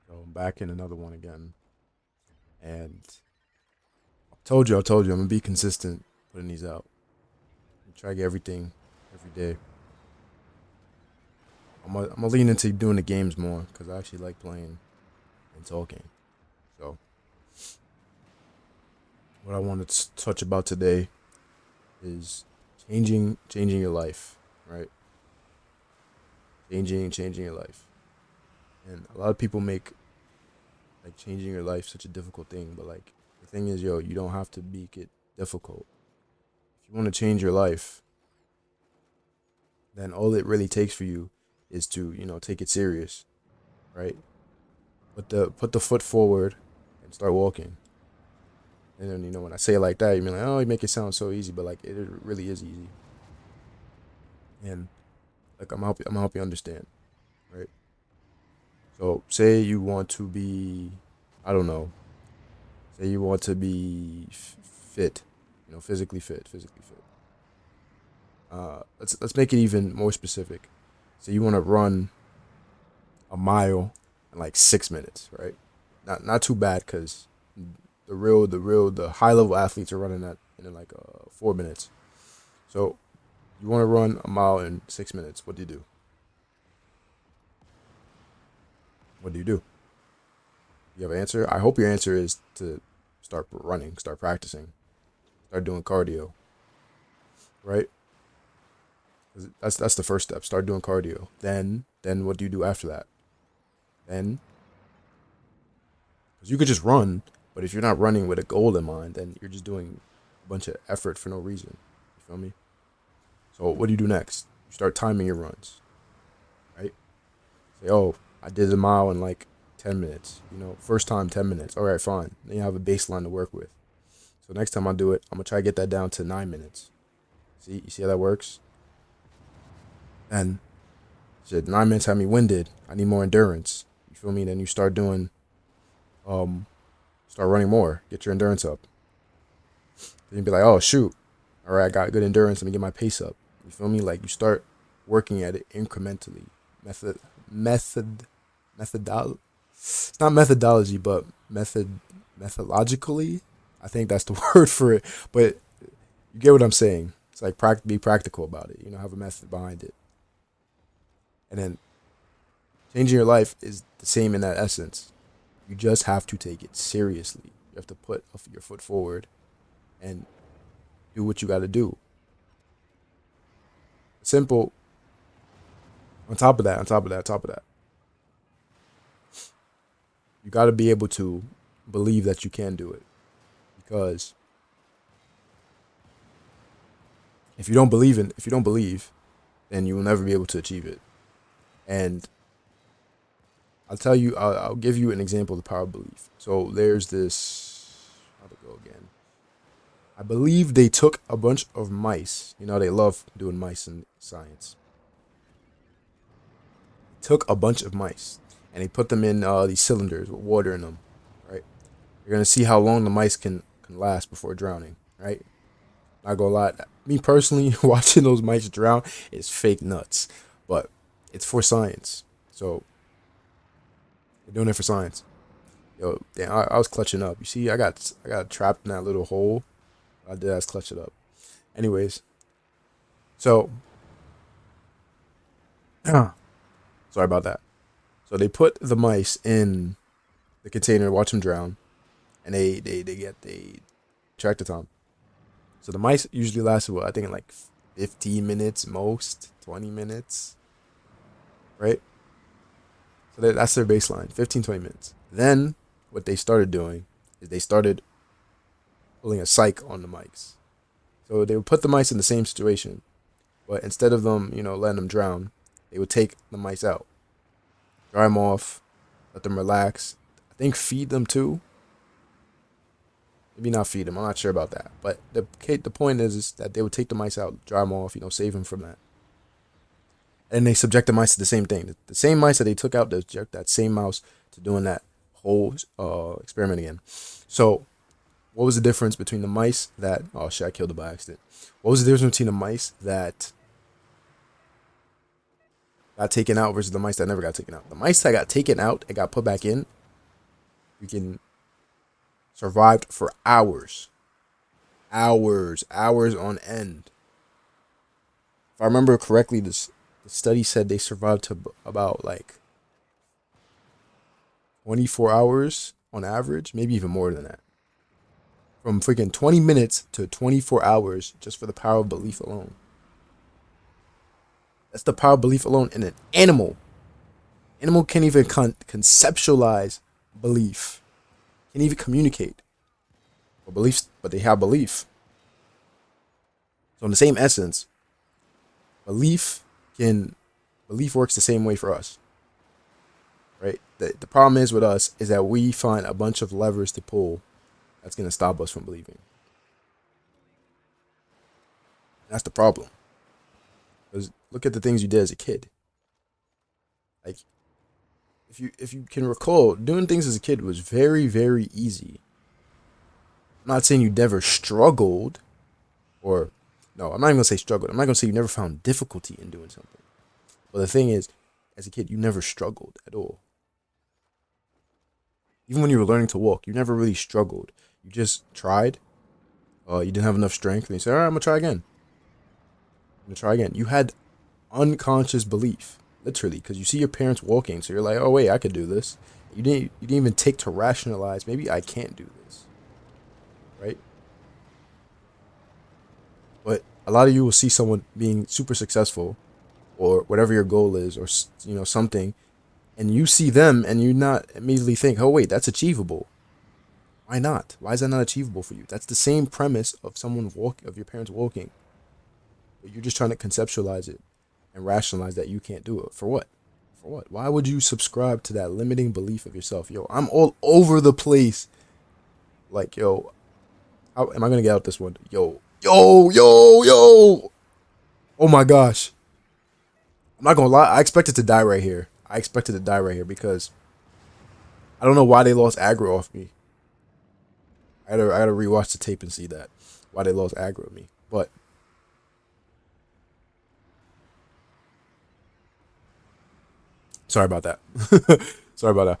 So I'm back in another one again. And I told you, I'm gonna be consistent putting these out. Try to get everything every day. I'm gonna lean into doing the games more because I actually like playing and talking. So what I want to touch about today is changing your life, right? Changing your life. And a lot of people make like changing your life such a difficult thing, but like the thing is, yo, you don't have to make it difficult. If you want to change your life, then all it really takes for you is to, take it serious, right? Put the foot forward and start walking. And then when I say it like that, you mean like, oh, you make it sound so easy, but like it really is easy. And like I'm help you understand, right? So say you want to be, I don't know, say you want to be fit, physically fit. Let's make it even more specific. So you want to run a mile in like 6 minutes, right? Not too bad because the high level athletes are running that in like 4 minutes. So you want to run a mile in 6 minutes. What do you do? What do you do? You have an answer? I hope your answer is to start running, start practicing, start doing cardio, right? 'Cause that's the first step. Start doing cardio. Then what do you do after that? Then because you could just run, but if you're not running with a goal in mind, then you're just doing a bunch of effort for no reason. You feel me? So what do you do next? You start timing your runs, right? Say, oh, I did a mile in like 10 minutes. First time 10 minutes. All right, fine. Then you have a baseline to work with. So next time I do it, I'm gonna try to get that down to 9 minutes. You see how that works? And shit, 9 minutes had me winded. I need more endurance. You feel me? Then you um start running more. Get your endurance up. Then you be like, oh shoot, all right, I got good endurance. Let me get my pace up. You feel me? Like you start working at it incrementally. Method, method, methodol. It's not methodology, but methodologically. I think that's the word for it. But you get what I'm saying. It's like be practical about it. Have a method behind it. And then changing your life is the same in that essence. You just have to take it seriously. You have to put your foot forward and do what you got to do. Simple. On top of that, you got to be able to believe that you can do it. Because if you don't believe, then you will never be able to achieve it. And I'll give you an example of the power of belief. So there's this, how to go again? I believe they took a bunch of mice. They love doing mice in science. Took a bunch of mice and they put them in these cylinders with water in them, right? You're gonna see how long the mice can last before drowning, right? Not gonna lie, me personally, watching those mice drown is fake nuts, but it's for science. So they're doing it for science. Yo, damn, I was clutching up. You see, I got trapped in that little hole. I did as clutch it up. Anyways, so sorry about that. So they put the mice in the container, watch them drown, and they track the time. So the mice usually last what I think like 15 minutes most, 20 minutes, right? So that's their baseline, 15, 20 minutes. Then what they started doing is they started pulling a psych on the mice. So they would put the mice in the same situation, but instead of them, letting them drown, they would take the mice out, dry them off, let them relax. I think feed them too. Maybe not feed them. I'm not sure about that. But the point is that they would take the mice out, dry them off, save them from that. And they subject the mice to the same thing. The same mice that they took out, they subject that same mouse to doing that whole experiment again. So, what was the difference between the mice that? Oh shit! I killed it by accident. What was the difference between the mice that got taken out versus the mice that never got taken out? The mice that got taken out and got put back in, We can survived for hours, hours on end. If I remember correctly, the study said they survived to about like 24 hours on average, maybe even more than that. From freaking 20 minutes to 24 hours just for the power of belief alone. That's the power of belief alone in an animal. Animal can't even conceptualize belief. Can't even communicate. Or beliefs, but they have belief. So in the same essence, belief works the same way for us. Right? The problem is with us is that we find a bunch of levers to pull that's going to stop us from believing. That's the problem. Because look at the things you did as a kid. Like, if you can recall, doing things as a kid was very, very easy. I'm not saying you never struggled, or no, I'm not even gonna say struggled. I'm not gonna say you never found difficulty in doing something. But the thing is, as a kid, you never struggled at all. Even when you were learning to walk, you never really struggled. You just tried. You didn't have enough strength, and you said, "All right, I'm gonna try again. I'm gonna try again." You had unconscious belief, literally, because you see your parents walking, so you're like, "Oh wait, I could do this." You didn't even take to rationalize. Maybe I can't do this, right? But a lot of you will see someone being super successful, or whatever your goal is, or something, and you see them, and you not immediately think, "Oh wait, that's achievable." Why not? Why is that not achievable for you? That's the same premise of of your parents walking, but you're just trying to conceptualize it and rationalize that you can't do it. For what? For what? Why would you subscribe to that limiting belief of yourself? Yo, I'm all over the place. Like, yo, how am I gonna get out this one? Yo. Oh my gosh. I'm not gonna lie. I expected to die right here. Because I don't know why they lost aggro off me. I gotta rewatch the tape and see that why they lost aggro on me. But sorry about that. Sorry about that.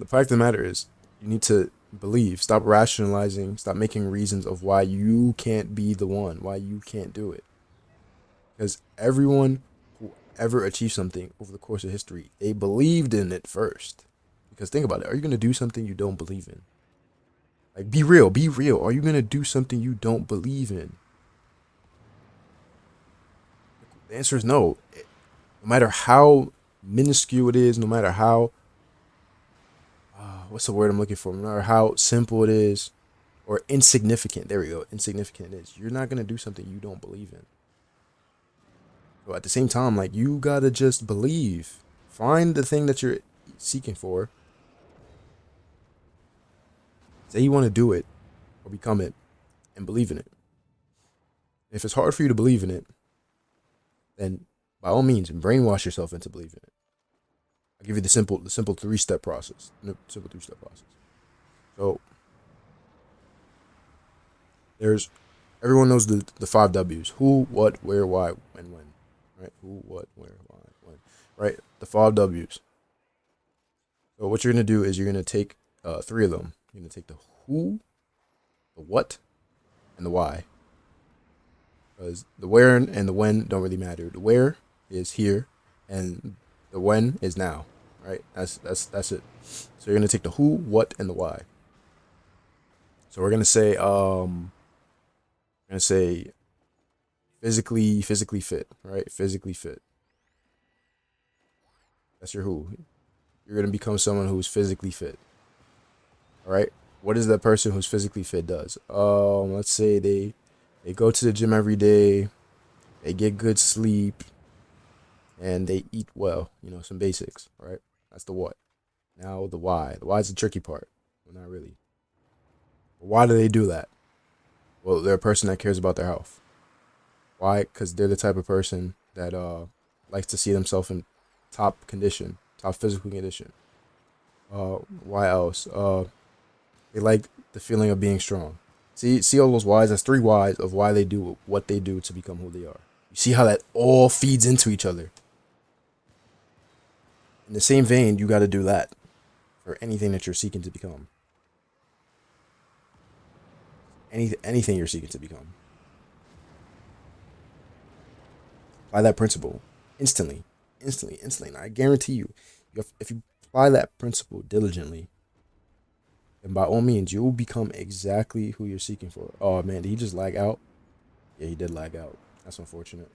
The fact of the matter is, you need to believe. Stop rationalizing. Stop making reasons of why you can't be the one. Why you can't do it. Because everyone who ever achieved something over the course of history, they believed in it first. Because think about it. Are you gonna do something you don't believe in? Like, be real. Be real. Are you gonna do something you don't believe in? The answer is no. No matter how minuscule it is, no matter how what's the word I'm looking for? No matter how simple it is or insignificant. There we go. Insignificant it is. You're not gonna do something you don't believe in. So at the same time, like, you gotta just believe. Find the thing that you're seeking for. Say you want to do it or become it, and believe in it. If it's hard for you to believe in it, then by all means, brainwash yourself into believing it. I'll give you the simple 3-step process. So everyone knows the 5 W's: who, what, where, why, and when. Right? Who, what, where, why, when. Right? The 5 W's. So what you're gonna do is you're gonna take 3 of them. You're gonna take the who, the what, and the why. Because the where and the when don't really matter. The where is here, and the when is now. Right? That's it. So you're gonna take the who, what, and the why. So we're gonna say physically fit. Right? Physically fit. That's your who. You're gonna become someone who's physically fit. All right. What is that person who's physically fit does? Let's say they go to the gym every day, they get good sleep, and they eat well. Some basics, right? That's the what. Now the why. The why is the tricky part. Well, not really. But why do they do that? Well, they're a person that cares about their health. Why? Because they're the type of person that likes to see themselves in top physical condition. Why else? They like the feeling of being strong. See all those whys? That's 3 whys of why they do what they do to become who they are. You see how that all feeds into each other. In the same vein, you got to do that. for anything that you're seeking to become. Anything you're seeking to become. Apply that principle instantly, instantly. And I guarantee you, if you apply that principle diligently, then by all means, you will become exactly who you're seeking for. Oh man, did he just lag out? Yeah, he did lag out. That's unfortunate.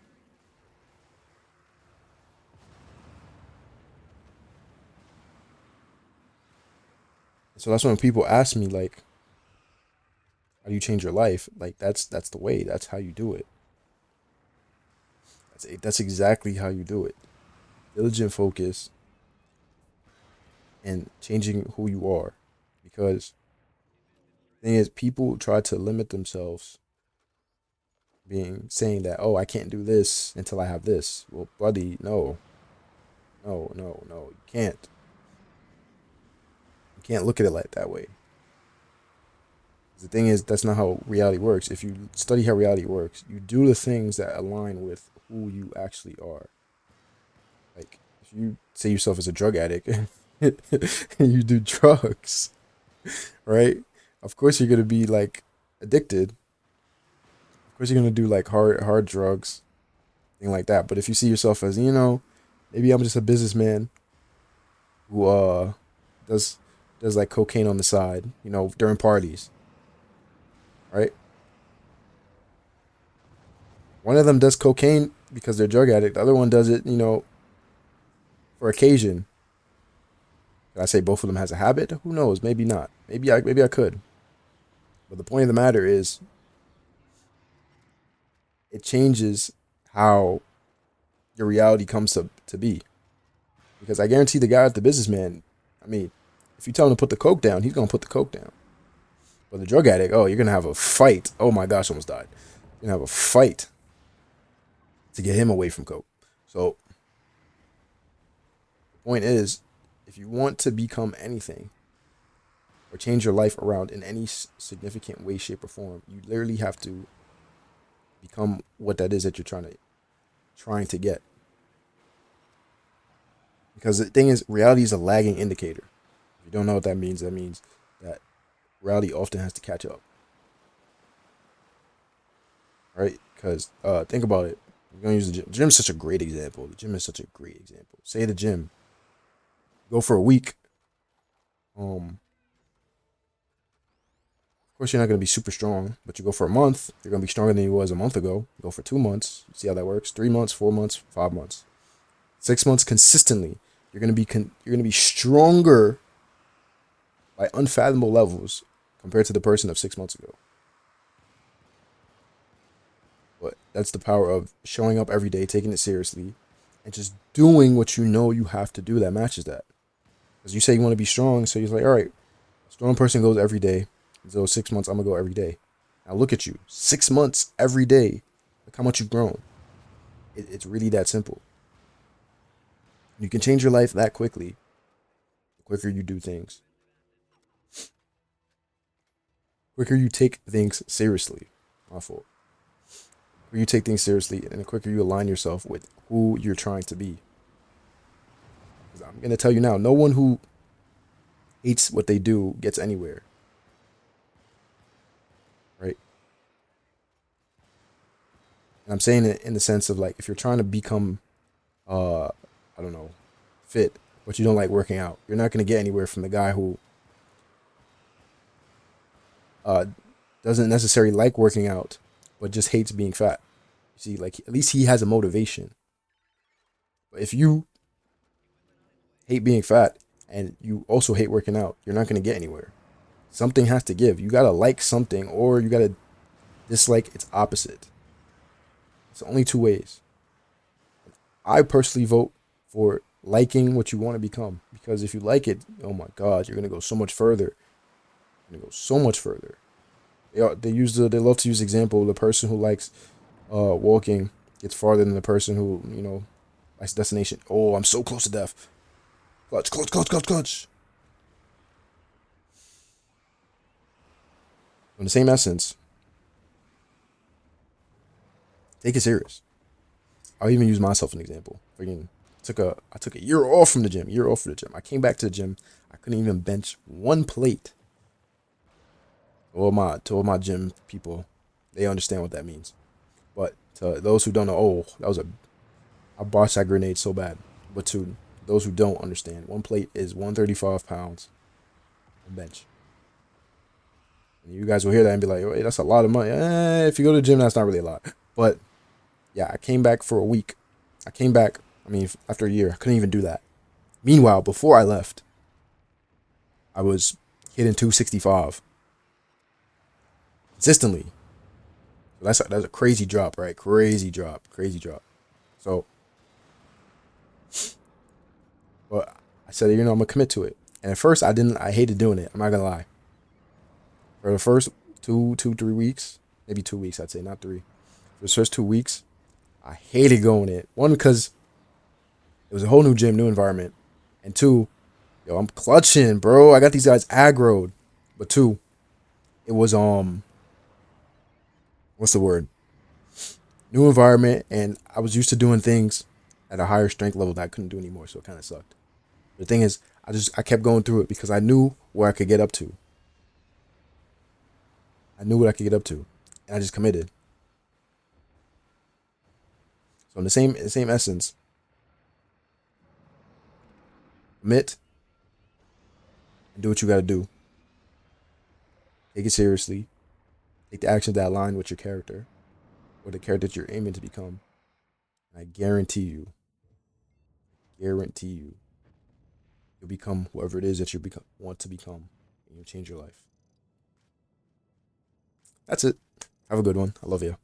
So that's when people ask me like, how do you change your life? Like that's the way. That's how you do it. That's exactly how you do it. Diligent focus and changing who you are. Because the thing is, people try to limit themselves, being saying that, oh, I can't do this until I have this. Well, buddy, no, no, you can't. You can't look at it like that way. The thing is, that's not how reality works. If you study how reality works, you do the things that align with who you actually are. Like, if you say yourself as a drug addict and you do drugs, right? Of course, you're gonna be like addicted. Of course, you're gonna do like hard drugs, thing like that. But if you see yourself as, maybe I'm just a businessman who does does like cocaine on the side, during parties, right? One of them does cocaine because they're drug addict. The other one does it, for occasion. Could I say both of them has a habit? Who knows? Maybe not. Maybe I could. But the point of the matter is, it changes how your reality comes to be. Because I guarantee the guy at the businessman, I mean, if you tell him to put the coke down, he's gonna put the coke down. But the drug addict, oh, you're gonna have a fight. Oh my gosh, almost died. You're gonna have a fight to get him away from coke. So the point is, if you want to become anything or change your life around in any significant way, shape, or form, you literally have to become what that is that you're trying to get. Because the thing is, reality is a lagging indicator. If you don't know what that means that reality often has to catch up. Right? Because think about it. We're gonna use the gym. The gym is such a great example. The gym is such a great example. Say the gym, go for a week. Of course, you're not gonna be super strong, but you go for a month, you're gonna be stronger than you was a month ago. You go for 2 months, see how that works. 3 months, 4 months, 5 months, 6 months consistently. You're gonna be stronger by unfathomable levels compared to the person of 6 months ago. But that's the power of showing up every day, taking it seriously, and just doing what you know you have to do that matches that. Because you say you want to be strong, so you're like, all right, strong person goes every day. So 6 months, I'm gonna go every day. Now look at you, 6 months every day. Look how much you've grown. It's really that simple. You can change your life that quickly. The quicker you do things, the quicker you take things seriously. My fault. The quicker you take things seriously, and the quicker you align yourself with who you're trying to be. Because I'm gonna tell you now, no one who hates what they do gets anywhere. Right? And I'm saying it in the sense of like, if you're trying to become, I don't know, fit, but you don't like working out, you're not gonna get anywhere from the guy who uh doesn't necessarily like working out, but just hates being fat. You see, like at least he has a motivation. But if you hate being fat and you also hate working out, you're not gonna get anywhere. Something has to give. You gotta like something, or you gotta dislike its opposite. It's only two ways. I personally vote for liking what you want to become, because if you like it, oh my God, you're gonna go so much further. You're gonna go so much further. They love to use the example, the person who likes walking gets farther than the person who likes destination. Oh, I'm so close to death. Clutch, clutch, clutch, clutch, clutch. In the same essence, take it serious. I'll even use myself as an example. Freaking I took a year off from the gym. Year off from the gym. I came back to the gym. I couldn't even bench one plate. To all my gym people, they understand what that means. But to those who don't know, oh, I botched that grenade so bad. But to those who don't understand, one plate is 135 pounds on bench. And you guys will hear that and be like, "Wait, that's a lot of money." If you go to the gym, that's not really a lot. But yeah, I came back for a week. I came back. I mean, after a year, I couldn't even do that. Meanwhile, before I left, I was hitting 265 consistently. So that's a crazy drop, right? Crazy drop, crazy drop. So, but I said, I'm gonna commit to it. And at first, I didn't. I hated doing it. I'm not gonna lie. For the first 3 weeks, maybe 2 weeks, I'd say, not three. For the first 2 weeks, I hated going in. One, because it was a whole new gym, new environment, and two, yo, I'm clutching, bro. I got these guys aggroed. But two, it was what's the word? New environment, and I was used to doing things at a higher strength level that I couldn't do anymore, so it kind of sucked. The thing is, I kept going through it because I knew where I could get up to. I knew what I could get up to, and I just committed. So in the same essence, commit and do what you got to do. Take it seriously. Take the actions that align with your character or the character that you're aiming to become. And I guarantee you, you'll become whoever it is that want to become, and you'll change your life. That's it. Have a good one. I love you.